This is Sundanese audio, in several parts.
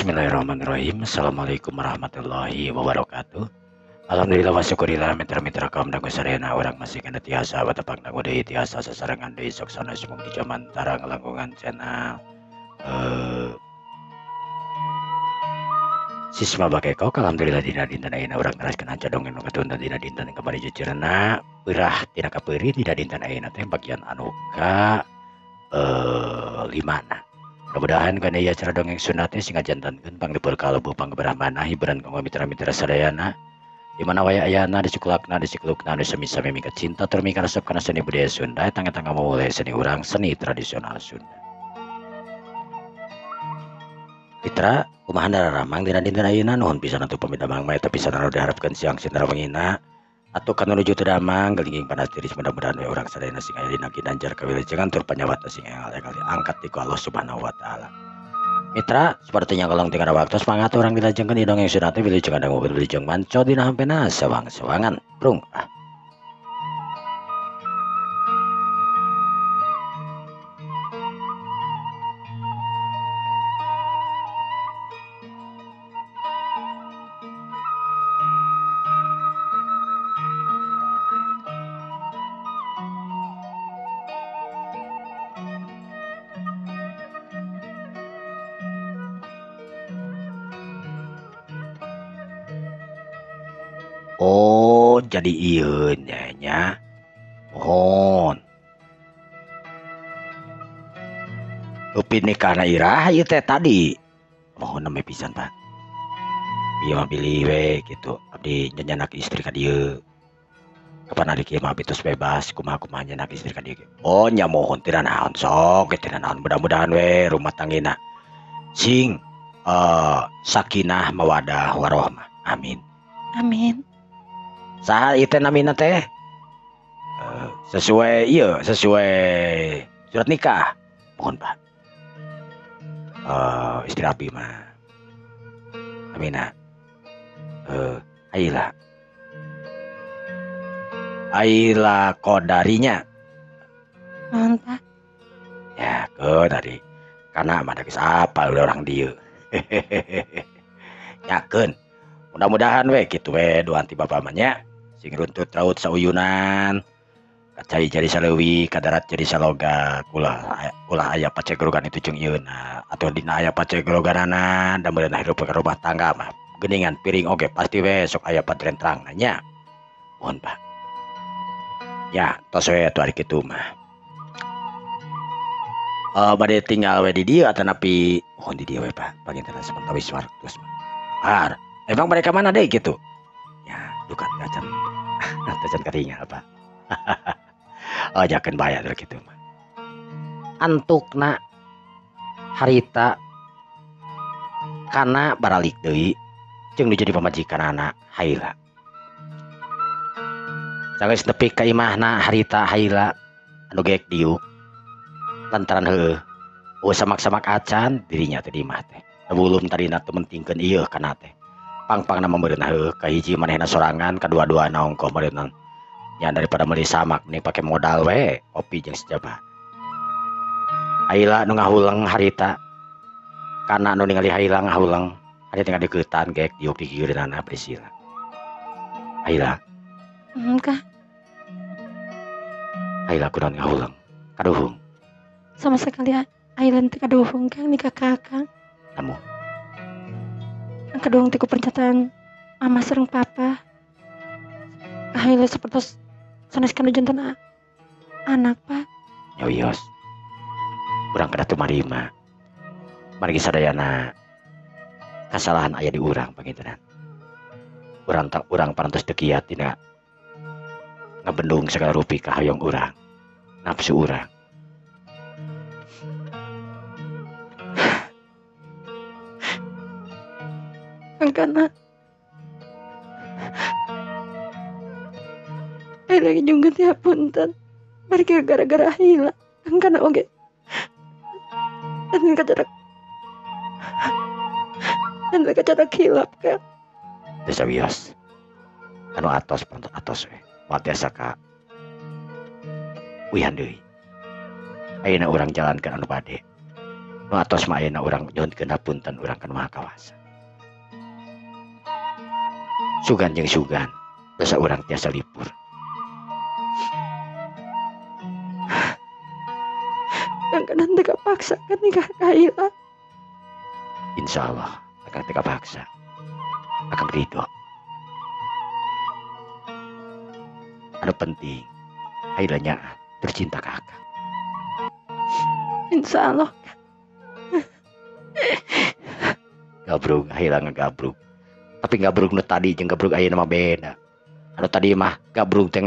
Bismillahirrahmanirrahim. Assalamualaikum warahmatullahi wabarakatuh. Alhamdulillah wa syukurillah mitra-mitra kaum dangu sarena orang masih kena tiasa batapang dangu deui tiasa sasarangan deui sok sana sumung di jaman tarang langkungan channel sisma bake kau alhamdulillah dina dinten ayeuna urang neraskeun hanca dongeng nu katunda dina dinten kembali jujeurna beurah tina kapeuri dina dinten ayeuna teh bagian anu ka 5. Mudah-mudahan karena ia acara dongeng sunatnya singa jantankeun pangdepur kalebu panggeberamana hiburan kanggo mitra-mitra sadayana di mana waya ayana disikulakna disiklukna anu sami-sami mika cinta tur mika resep kana seni budaya Sunda tangga-tangga memulai seni urang seni tradisional Sunda. Mitra kumaha dararamang dina dinten ayeuna nuhun pisan atuh pamidamang mah eta pisan anu diharapkeun siang sindara wengina atuh kanu nuju teu damang gelingging panas tiris mudah-mudahan we urang sadayana sing aya dina ginanjar kawilujengan tur panyawatna sing kali angkat ti Allah Subhanahu wa taala. Mitra sepertinya kolong tinggal waktu semangat orang dilajengkeun di dongeng sunat wilujeng dangu wilujeng manco dina hampena sawang-sawangan prung Oh jadi ieu nya mohon upin nikahna irah ieu teh tadi mohon nami pisan Pak ieu mah pilih we gitu abdi nyanyanak istri ka dieu kapan ari kieu mah bitus bebas kumaha-kumaha nyanyanak istri ka dieu oh nya mohon teu naon sok teu naon mudah-mudahan we rumah tanggina sing sakinah mawadah warohmah amin amin. Saha ieu teh namina teh sesuai surat nikah mohon Pak istri abi mah amina Aila kodarinya Mantap. ya ke tadi karena mah geus apal orang dieu nyakeun mudah-mudahan we kitu we doa ti bapa mah nya sing runtut raut sauyunan kacai jadi saleuwi kadarat jadi saloga ulah aya pacegrogan itu jeung ieuna atau dina aya pacegroganana da meureunna hirup ka rumah tangga mah geuningan piring oge pasti we sok aya padrentrang nya mohon Pak ya tos we atuh ari kitu mah bade tinggal we di dieu atanapi mohon di dieu we Pak pangintenan sementara wis wartos mah emang mereka mana deh gitu ya dukat acan acan katinya apa oh jangan bayar gitu mah antukna harita karena baralik deui jeung nu jadi pamajikan anak haila sanggeus nepi ka imahna harita haila anu geek diuk lantaran heueuh samak-samak acan dirinya teh di imah teh belum tarina teu mentingkeun ieu kana teh pang-pang nama meureunna heueuh kahiji manehna sorangan kadua-duana ongkoh meureunna nya daripada meuli samak mending pake modal we kopi jeung sejabah haila nu ngahuleng harita kana nu ningali haila ngahuleng harita tinggal dikeutan geek diuk di kieureunana Priscilla haila Kah haila kunaon ngahuleng kaduhung sama sekali Ailen teh kaduhung Kang nikah kakang namu kaduhung ti ku pernyataan mama sareng papa Ailen sapertos sanes kana jantan anak Pak nyoyos urang kada teu marima margi sadayana kasalahan aya di urang pangintenan urang parantos teu kiat tina ngabendung segala rupi ka hayong urang nafsu urang karena lagi juga tiap punten mereka gara-gara hilang karena oke dan kecadak hilap kan desa wios anu atos we watiasa ka wihan deui ayeuna urang jalankeun anu bade Nu atos mah ayeuna urang nyuhunkeun hapunten urang kana Maha Kawasa. Sugan jeung sugan, dosa urang tiasa lipur. Kadang-kadang teu kapaksa kan nikah ka Haila. Insyaallah akan teu kapaksa. Akan ridho. Anu penting Haila nya tercinta ka akang. Insyaallah. Gabrug Haila ngagabrug. Tapi gabrug nu tadi jeung gabrug ayeuna mah beda. Anu tadi mah gabrug teh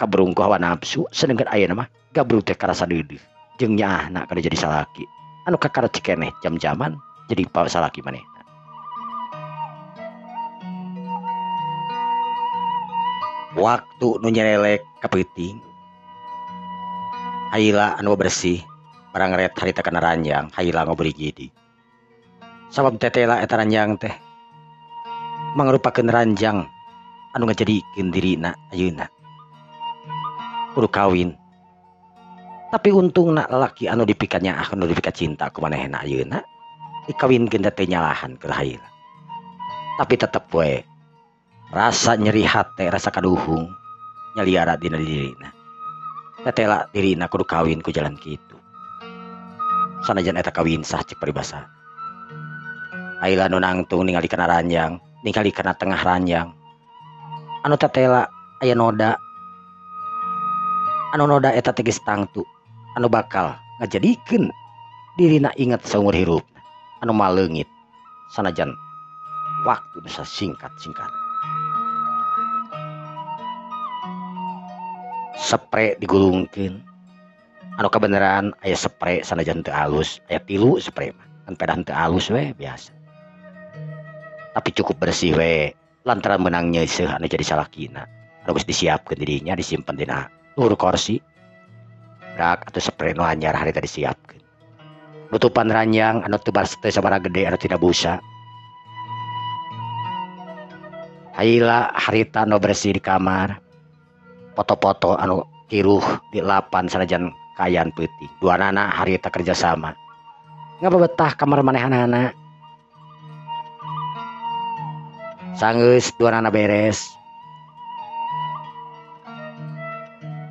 kabrung ku hawa nafsu, sedengkeun ayeuna mah gabrug teh karasa deudeuh. Jeung nyaahna kada jadi salaki. Anu kakarot cikeneh jam-jaman jadi salaki manehna. Waktu nu nyelelek kapeuting. Haila anu bersih, barang ret harita kana ranjang, Haila ngoberi gidi. Sabab tetela eta ranjang teh mangrupakeun ranjang anu ngajadikeun dirina ayeuna kudu kawin. Tapi untungna lalaki anu dipikanya anu dipika cinta ku manehna ayeuna dikawinkeun teh nyalahan ke Haila. Tapi tetep we rasa nyeri hate, rasa kaduhung nyaliara dina dirina. Tetela dirina kudu kawin ku jalan kitu. Sanajan eta kawin sah cek paribasa. Haila nu nangtung ningali kana ranjang, ningali kana tengah ranjang. Anu tetela aya noda. Anu noda eta teh geus tangtu. Anu bakal ngajadikeun dirina inget saumur hirup. Anu maleungit sanajan waktu nu singkat-singkat. Spray digulungkeun. Anu kabeneran aya spray sanajan teu alus, aya 3 spray mah. Kan pedah teu alus we biasa. Tapi cukup bersih we lantaran menang nyeuseuh anu jadi salakina. Anu geus disiapkeun dirinya disimpen dina nur kursi. Rak atau spray nu anyar harita disiapkeun. Nutupan ranjang anu teu sabaraha gede anu tina busa. Haila harita anu bersih di kamar. Foto-foto anu kiruh di lapan sanajan kayan peuting. Duanana harita kerja sama. Ngababetah kamar manehanana. Sanggeus duanana beres.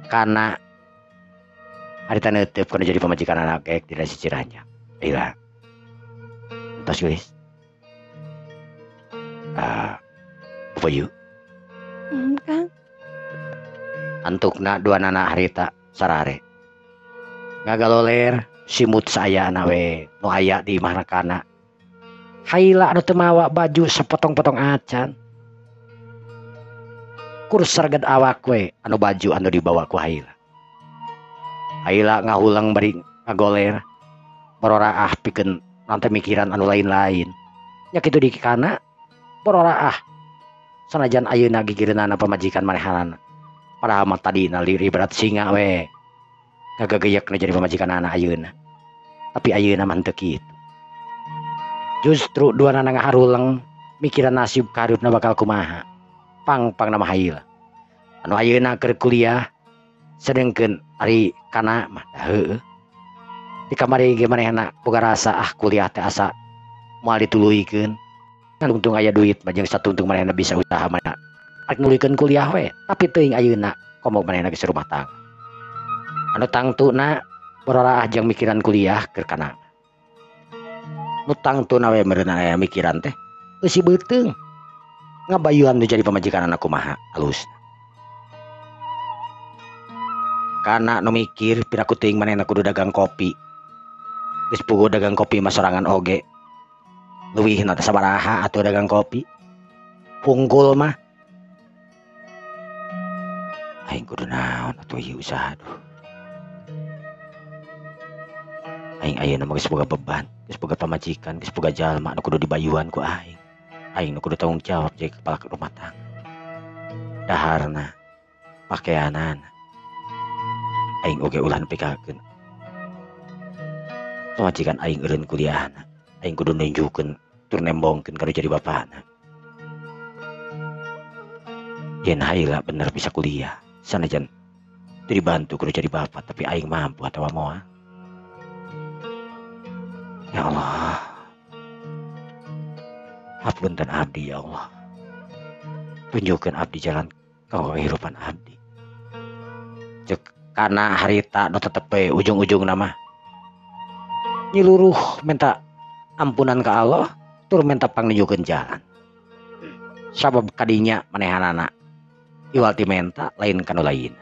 Kana harita neuteup kana jadi pamajikan anak geek dina ciciranya. Haila. Entos geus. Apa yuk? Kang. Antukna duanana harita sarare. Ngagaloler simut saya we nu aya di manakana. Haila anu teu mawa baju sepotong-potong acan. Kur sarged awak we anu baju anu dibawa ku Haila. Haila ngahulang bari ngagoler bororaah pikeun nanti mikiran anu lain-lain. Nya kitu di kana bororaah sanajan ayeuna gigireunana pamajikan manehanana. Padahal mah tadina liri berat singa we. Gagageyekna jadi pamajikan anak ayeuna. Tapi ayeuna mah teu kitu. Justru duanana ngaharulang mikiran nasib karirna bakal kumaha. Pang nama Haila. Anu ayeuna keur kuliah sedengkeun ari kana mah heueuh. Di kamari ge manehna boga rasa kuliah teh asa moal dituluykeun. Kan untung aya duit mah jeung satungtung manehna bisa usaha manehna. Rek nuluykeun kuliah we, tapi teuing ayeuna komo manehna geus rumah tangga. Anu tangtuna bororaah jeung mikiran kuliah keur kana. Nu tangtuna we meureunna aya mikiran teh eusi beuteung. Ngabayuan nu jadi pamajikan anak kumaha alusna. Kana nu mikir piraku teuing manehna kudu dagang kopi. Geus puguh dagang kopi mah sorangan oge. Leuwihna teh sabaraha atuh dagang kopi. Punggul mah. Aing kudu naon atuh ieu usaha aduh. Aing ayeuna mah geus boga beban, geus boga pamajikan, geus boga jalma anu kudu dibayuan ku aing. Aing nu kudu tanggung jawab jadi kepala rumah tangga. Daharna, pakaianana. Aing oge ulah nepikakeun. Pamajikan aing eureun kuliahna. Aing kudu nunjukkeun tur nembongkeun kanu jadi bapana. Yen Haila bener bisa kuliah, sanajan teu dibantu kudu jadi bapak, tapi aing mampu atawa moal. Ya Allah, hapunten abdi ya Allah. Tunjukkan abdi jalan kau kehidupan abdi. Cek karena harita nu tetep ujung-ujung nama nyeluruh minta ampunan ke Allah, tur minta pangnunjukeun jalan. Sabab kadinya manehanana iwalti menta lain kanu lain.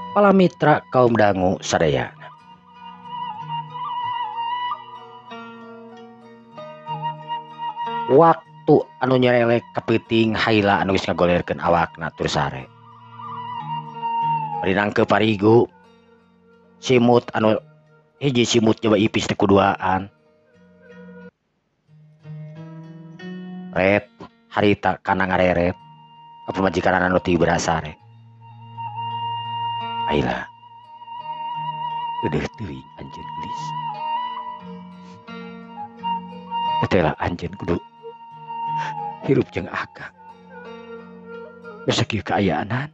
Para mitra kaum dangu sadaya. Waktu anu nyerelek kepeuting haila anu geus ngagolerkeun awakna tur sare. Bari parigu simut anu hiji simut coba ipis teh kuduaan. Ret harita kana ngareret ka pamajikan anu ti berasare. Hailaeudeuk teuing anjeun gelis. Tetela anjeun kudu hirup jeung akang. Besok ieu kaayaanan.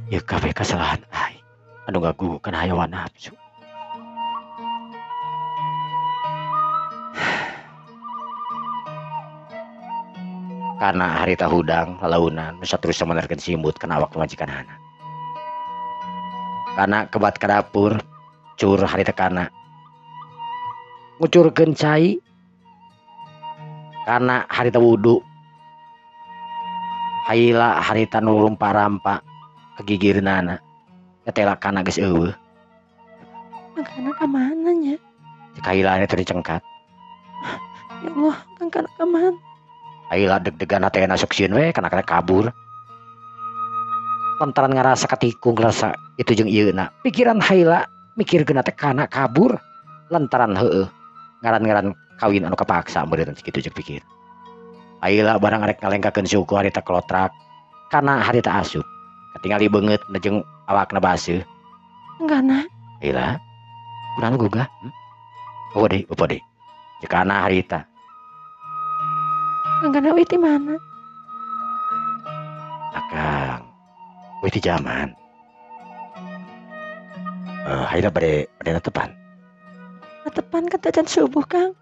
Ieu kabeh kasalahan aing anu ngagugukeun hayawan nafsu. Karena harita hudang lalaunan nu saterus samenerkeun simut kana awak pamajikanana. Karena kebat ka dapur cur harita kana ngucurkeun cai. Karena harita wudu haila harita nu rumpa-rampa kegigireunana tetela kana geus eueuh. Mangkana ka mana nya? Cek haila teh dicengkat. Ya Allah, mangkana ka mana? Haila deg-degan teh sok sieun we kana kabur. Lantaran ngarasa katikung rasa itu jeung ieuna. Pikiran haila mikirkeun teh kana kabur lantaran heueuh ngaran-ngaran kawin anu kapaksa meureun kitu jeung pikir. Haila barang arek ngalengkakeun suku harita kelotrak kana harita asup. Katingali beungeut jeung awakna baseuh. Enggana. Haila urang gugah. Bawa deh. Cek kana harita. Enggana we ti mana? Akang we ti jaman. Haila bade netepan. Netepan ka tajan subuh, Kang.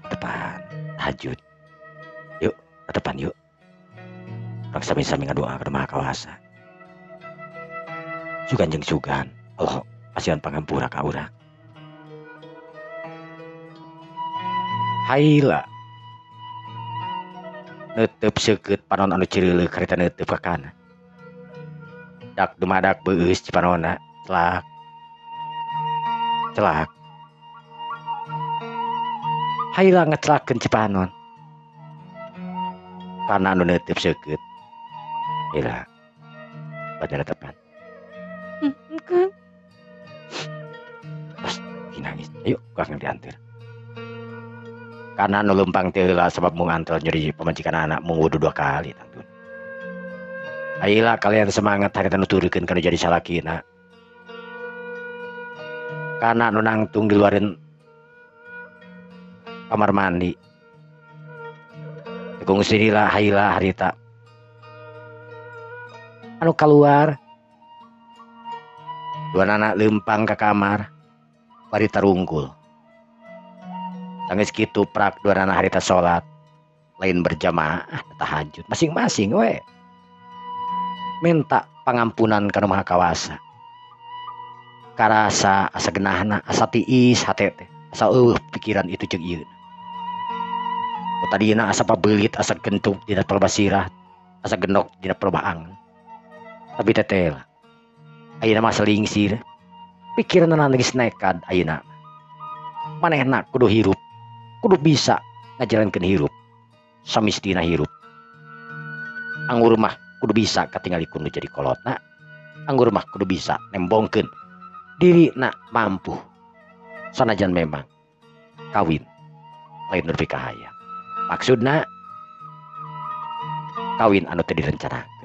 Tepan tahajud. Yuk, tepan yuk. Orang sami-sami ngadoa ka Maha Kawasa. Sugan jeung sugan, Allah asihan pangampura ka urang. Haila neuteup seukeut panon anu cireuleuk harita neuteup ka kana. Dak dumadak beueus cipanonna celak. Haila ngecelakeun cipanon. Kana anu neuteup seukeut. Haila bade netepan. Kang. Terus nangis. Ayo Kang diantar. Karena anu lempang teh heula sabab mung antel nyeri pamajikan anak mung wudu 2 kali tangtun. Ayeuna kalian semangat harita nuturikeun kana jadi salakina. Kana nu nangtung di luarin kamar mandi. Tegung sirila haila harita. Anu keluar dua anak lempang ke kamar bari tarungkul. Tangis kitu prak dua anak harita sholat lain berjamaah tahajud masing-masing we minta pangampunan kana Maha Kawasa. Karasa asa genahna asa tiis hate teh asa eueuh pikiran itu jeung ieu. Tadina asa pabeulit asa gentuk dina perbasirat asa genok dina perbaang. Tapi tetel ayeuna mah selingsir pikiranna geus nekad ayeuna. Manehna kudu hirup kudu bisa ngajalankeun hirup samistina hirup. Anggur mah kudu bisa katingali kudu jadi kolotna. Anggur mah kudu bisa nembongkeun diri nak mampu sanajan memang kawin lain nepi ka hayang. Maksudna kawin anu teu direncanakeun.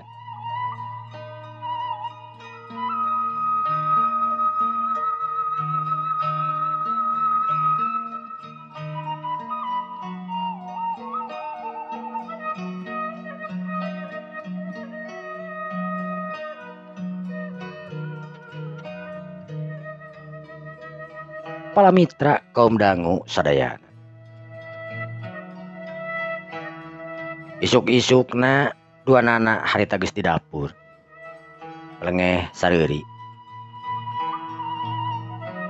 Para mitra kaum dangu sadayana. Isuk-isukna dua nana harita geus di dapur. Pelengeh sareuri.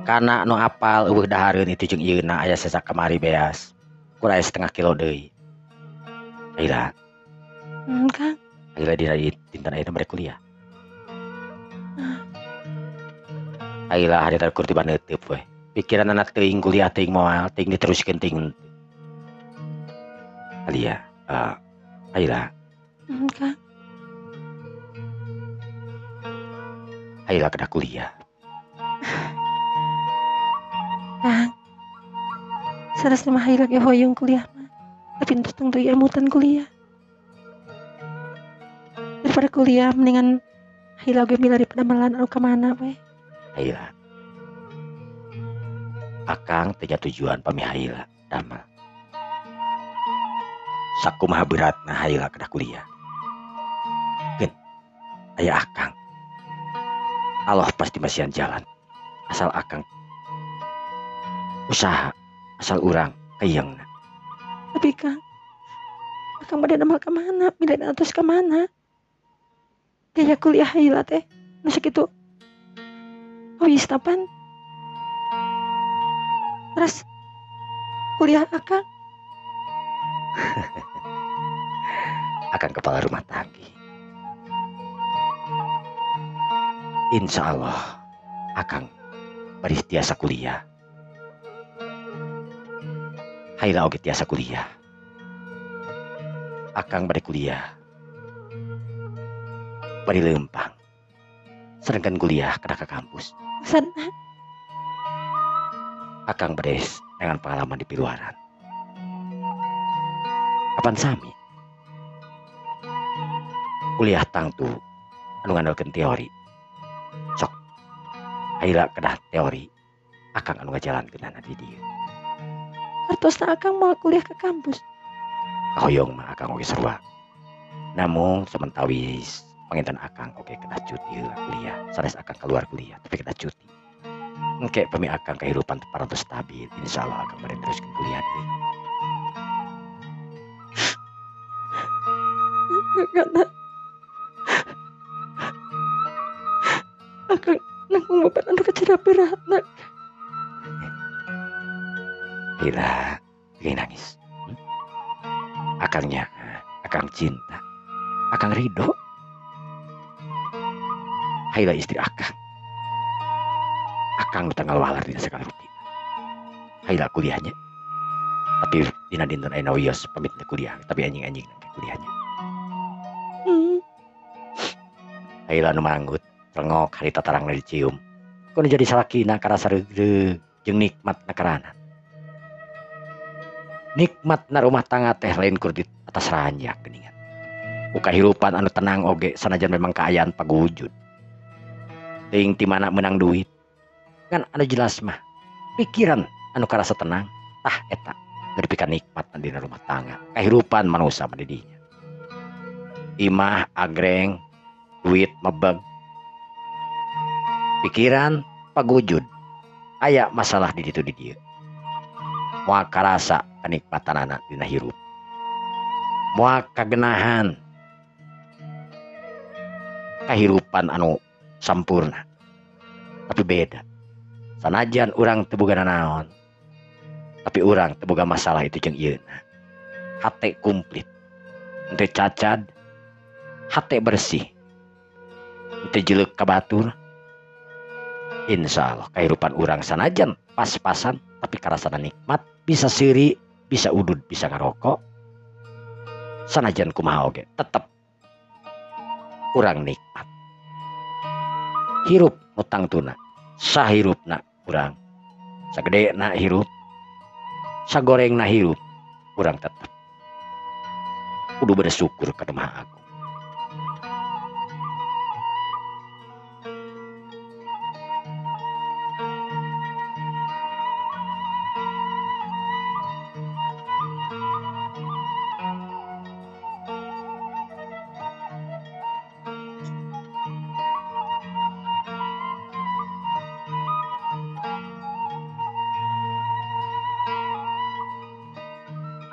Kana nu apal eueuh dahareun itu jeung ieuna aya sesak kamari beas. Kurang setengah kilo deui. Aila. Kang. Aila dina dinten ayeuna mere kuliah. Aila harita kur tiba neuteub we. Pikiran anak teuing kuliah teuing moal teuing diteruskeun teuing. Alia, Aila. Kang. Aila kena kuliah. Kang. Sanes mah Haila ge hoyong kuliah mah. Tapi entus tong deui ilmutan kuliah. Daripada kuliah mendingan Haila ge milih daripada melan anu ka mana we. Haila. Akang teh tujuan pami Haila damel. Sakumaha beratna Haila kena kuliah. Gen, aya akang. Allah pasti masihan jalan. Asal akang usaha, asal urang kayengna. Tapi Kang, akang bade damel ka mana? Milih atus ka mana? Gaya kuliah Haila teh nu sakitu. Wis tapan. Terus kuliah akang Akang kepala rumah tangga. Insya Allah akang bari tiasa kuliah. Haila oge tiasa kuliah. Akang bari kuliah. Bari leumpang. Sedangkan kuliah kada ka kampus. sana. Akang beres dengan pengalaman di piluaran. Kapan sami? Kuliah tangtu anu ngandalkeun teori. Sok Haila kedah teori, akang anu ngajalankeunana di dieu. Hartosna akang mau kuliah ke kampus. Hoyong mah akang oge sarua. Namun sementawis panginten akang oge kedah cuti heula kuliah. Sanes akang keluar kuliah tapi kedah cuti. Engke pami akang kehidupan parantos stabil, insyaallah akang bari teruskeun kuliah deui. Karena akang nanggung beban anu kecil beratna. Haila, jangan nangis. Akangnya, akang cinta, akang ridho. Haila istri akang. Akang tanggal walar dina sekali rutin. Haila kuliahnya. Tapi dina dinten ayeuna wios pamit kuliah, tapi anjing-anjing nang kuliahnya. Haila nu manggut, rengok harita tarangna dicium. Kono jadi salakina karasa regreg jeung nikmatna karana. Nikmatna rumah tangga teh lain kur di atas ranjak geuningan. Ku kahirupan anu tenang oge sanajan memang kaayaan pagwujud. Teuing ti mana meunang duit. Kan anu jelas mah pikiran anu karasa tenang tah eta nepi nikmat dina rumah tangga kahirupan manusia mah di dinya. Imah agreng duit mebeg pikiran pagwujud aya masalah di ditu di dieu. Moal karasa kanikmatanana dina hirup. Moal kagenahan kahirupan anu sampurna. Tapi beda. Sanajan urang teu boga naon. Tapi urang teu boga masalah itu jeung ieuna. Hate komplit. Henteu cacad, hate bersih. Henteu jeuleuh ka batur. Insyaallah kahirupan urang sanajan pas-pasan tapi karasana nikmat, bisa seuri, bisa udud, bisa ngarokok. Sanajan kumaha oge tetep urang nikmat. Hirup nu tangtuna, sahirupna urang. Sagedena hirup, sagorengna hirup, urang tetep. kudu bersyukur ka Maha Agung.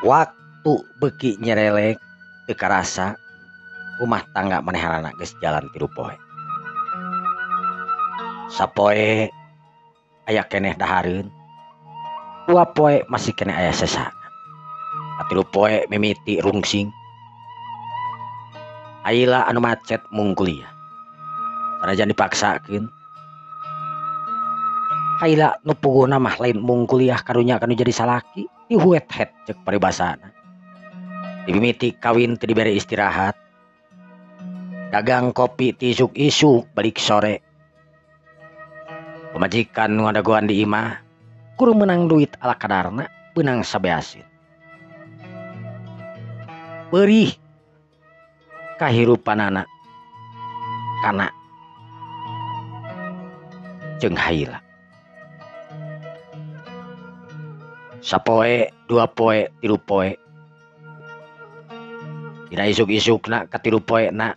Waktu beki nyerelek teu karasa rumah tangga manehanana geus jalan 3 poe. Sapoe aya keneh dahareun, 2 poe masih keneh aya sesana. Katilu poe mimiti rungsing. Aila anu macet mung kuliah. Sanajan dipaksakeun. Aila nu puguna mah lain mung kuliah karunya kanu jadi salaki. Dihuet-het cek paribasana. Dimimiti kawin teu dibere istirahat. Dagang kopi ti isuk-isuk balik sore. Pemajikan nu ngadagoan di imah kudu menang duit ala kadarna beunang sabeasin. Beurih kahirupanana kana jeung Haila. Sapoe, 2 poe, 3 poe. Dina isuk-isukna ka 3 poena,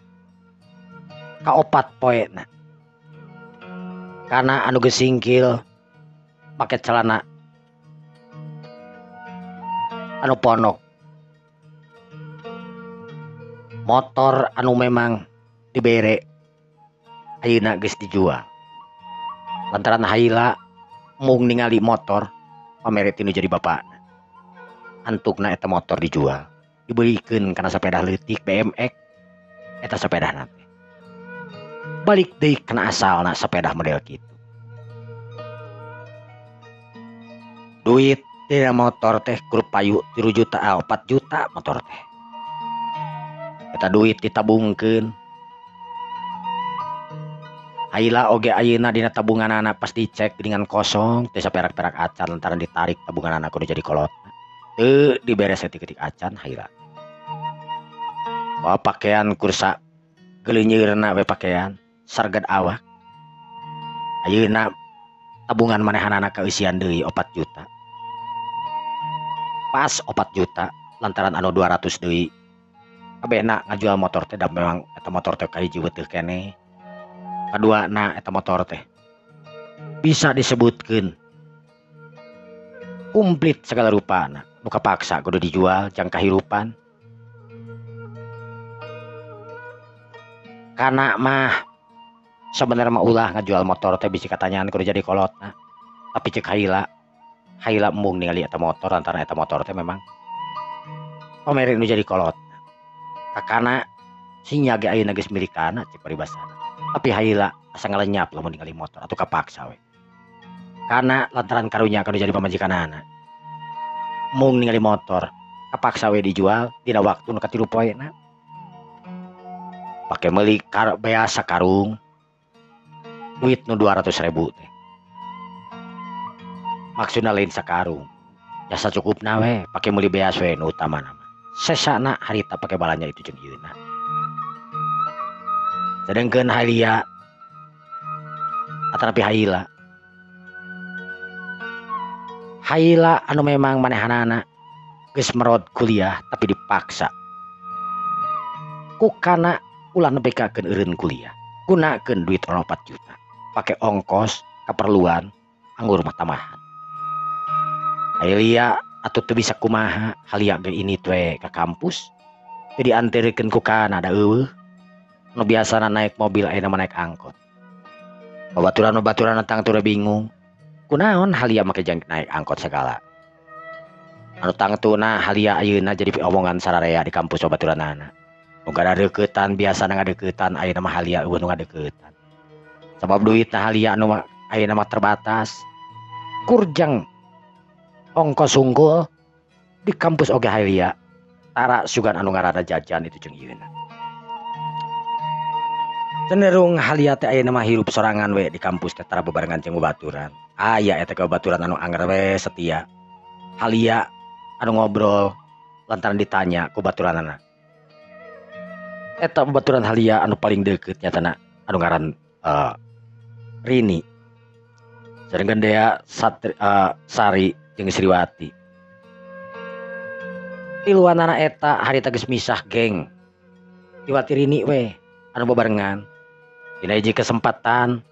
ka 4 poena. Kana anu geus singkil make celana anu ponok. Motor anu memang dibere ayeuna geus dijual. Lantaran Haila mung ningali motor pamere tinu jadi bapakna. Antukna eta motor dijual, dibelikeun kana sepeda leutik BMX eta sepedana teh. Balik deui kana asalna sepeda model kitu. Duit dina motor teh kudu payu 3 juta 4 juta motor teh. Eta duit ditabungkeun. Haila oge ayeuna dina tabunganana pas dicek dengan kosong teu saperak-perak acan lantaran ditarik tabunganana kudu jadi kolot. Teu dibere saeutik-eutik acan Haila. Bawa pakaian kursa geleunyeurna we pakaian sargad awak. Ayeuna tabungan manehanana kaeusian deui 4 juta. Pas 4 juta lantaran anu 200 deui. Kabehna ngajual motor teh da memang eta motor teh kahiji beuteung keneh. Kedua na eta motor teh bisa disebutkeun komplit segala rupana. Nu kapaksa kudu dijual jang kahirupan. Kana mah sebenarnya mah ulah ngajual motor teh bisi katanyaan kudu jadi kolotna. Tapi cek Haila mung ningali eta motor lantaran eta motor teh memang pamere nu jadi kolotna. Kakana sinya ge ayeuna geus milikana cek paribasana. Tapi Haila asa ngalenyap lamun ningali motor atuh kapaksa we. Karena lantaran karunya kanu jadi pamajikanana. Mung ningali motor kapaksa we dijual dina waktu nu ka 3 poena. Pake meuli beas sakarung duit nu 200.000 teh. Maksudna lain sakarung. Ya sacukupna we pake meuli beas we nu utamana mah. Sesana harita pake balanya itu jeung ieuna. Sedangkan Halia atanapi Haila anu memang manehanana geus merod kuliah tapi dipaksa ku kana ulah nepikakeun eureun kuliah gunakeun duit 4 juta pake ongkos keperluan anggur rumah tamahan. Halia atuh teu bisa kumaha Halia ge ini teh ka kampus teu dianterikeun ku kana da eueuh. Nu biasana naik mobil ayeuna mah naik angkot. Babaturan tang teu bingung. Kunaon Halia make jang naik angkot segala. Anu tangtuna Halia ayeuna jadi omongan sararea di kampus babaturanana. Nu ngadeukeutan biasana ngadeuketan ayeuna mah Halia eueuh nu ngadeuketan. Sabab duitna Halia anu ayeuna mah terbatas. Kurjang ongkos unggul di kampus oge Halia. Tara sugan anu ngaranna jajan itu jeung ieuna. Cenderung Halia teh ayeuna mah hirup sorangan we di kampus teh tara bebarengan jeung babaturan. Aya eta babaturan anu anger we setia. Halia anu ngobrol lantaran ditanya ku baturanana. eta babaturan halia anu paling deket nyatana anu ngaran Rini sareng dea Sari jeung Sriwati tiluanana eta harita geus misah geng Iwati Rini we anu bebarengan dina hiji kesempatan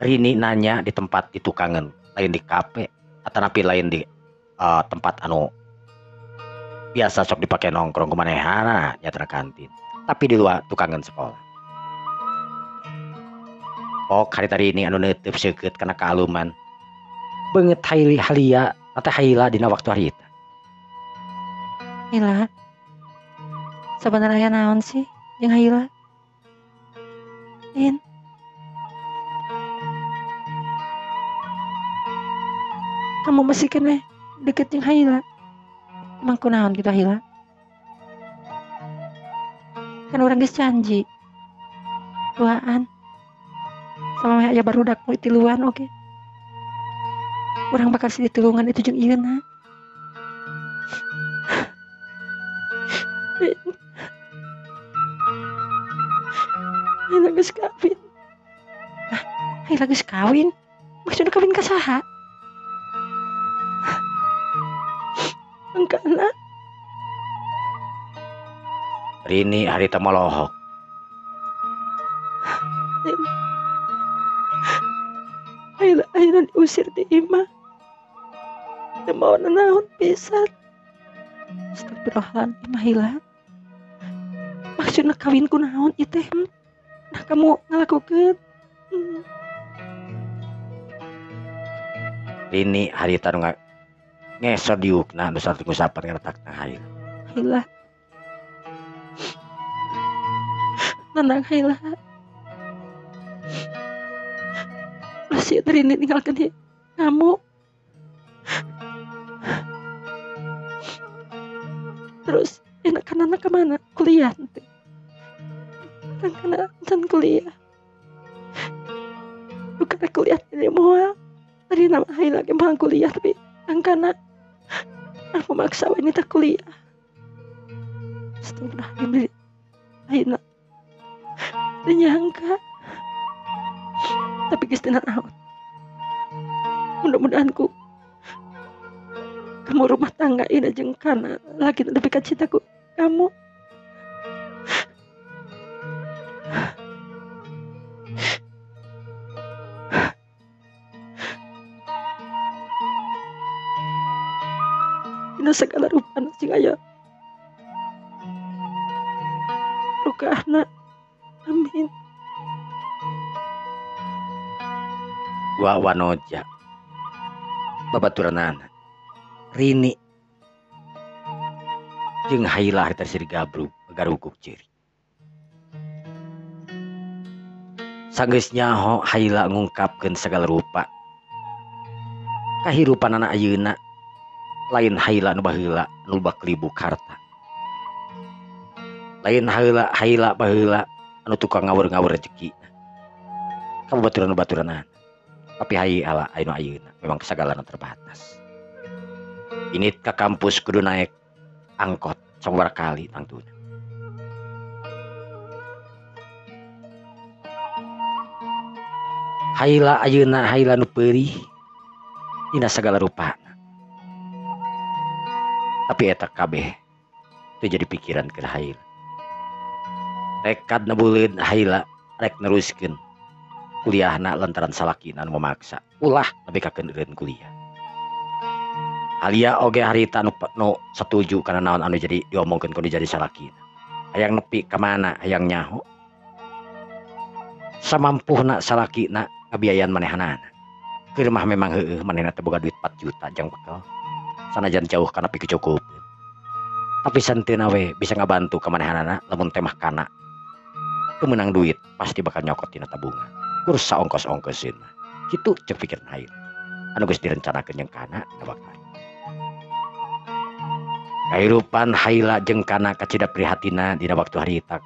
Rini nanya di tempat di tukangan lain di kafe atanapi lain di tempat anu biasa sok dipake nongkrong kumanehana nyatana kantin tapi di luar tukangan sekolah pok hari tadi ini anu neuteup seukeut kana kaaluman beungeut halia atau haila dina waktu harita Haila sebenarnya naon sih jeung Haila In kamu masih kena deket jeung Haila emang kunaon gitu Haila kan orang geus janji duaan sama aya barudak nu tiluan oke urang bakal ditulungan itu jeung ieuna Haila geus kawin Haila geus kawin maksudnya kawin ka saha engkana Rini harita molohok Haila akhirnya diusir di imah teu mau naon pisan astagfirullahaladzim Haila maksudna kawin ku naon ieu teh nah kamu ngalakukeun Rini harita nu ngesor diukna nu sareng ngusapan ngaretakna Haila Haila tenang Haila masih Rini tinggalkan kamu terus anak-anak kemana kuliah nanti anak-anak dan kuliah bukan kuliah ini mau tadi nama Haila lagi mau kuliah tapi anak-anak aku maksa ini tak kuliah astagfirullahaladzim Haila nyangka tapi geus teu naon mudah-mudahan kamu rumah tangga ini jeung kana laki nu depi ka cintaku kamu dina segala rupa sing aya rukahna amin Wa wanoja babaturanana Rini jeung Haila harita siri gabrug garuguk ciri sanggeus nyaho Haila ngungkapkeun segala rupa kahirupanana ayeuna lain Haila nu baheula nu baklibuk harta lain Haila baheula anu tukang ngawur-ngawur rezeki kamu baturan-baturanana tapi Haila anu ayeuna memang sagalana terbatas ini ke kampus kudu naik angkot sabaraha kali tangtuna Haila ayeuna Haila nu peurih dina sagala rupana tapi eta kabeh teu jadi pikiran ke Haila tekad na buleud Haila rek neruskeun kuliahna lantaran salakina anu memaksa ulah lebih kakeureun kuliah halia oge harita nu setuju kana naon anu jadi diomongkeun kudu jadi salakina hayang nepi ka mana hayang nyaho samampuhna salakina ngabiayaan manehanana keur mah memang heueuh manehna teh boga duit 4 juta jang bekal sanajan jauh kana pi kecukup tapi santeuna we bisa ngabantu ka manehanana lamun teh mah kana teu meunang duit pasti bakal nyokot tina tabungan kursa ongkos-ongkosin kitu ceuk pikir Haila anu geus direncanakeun jeung kana dina waktu kahirupan Haila jeung kana kacida prihatina dina waktu harita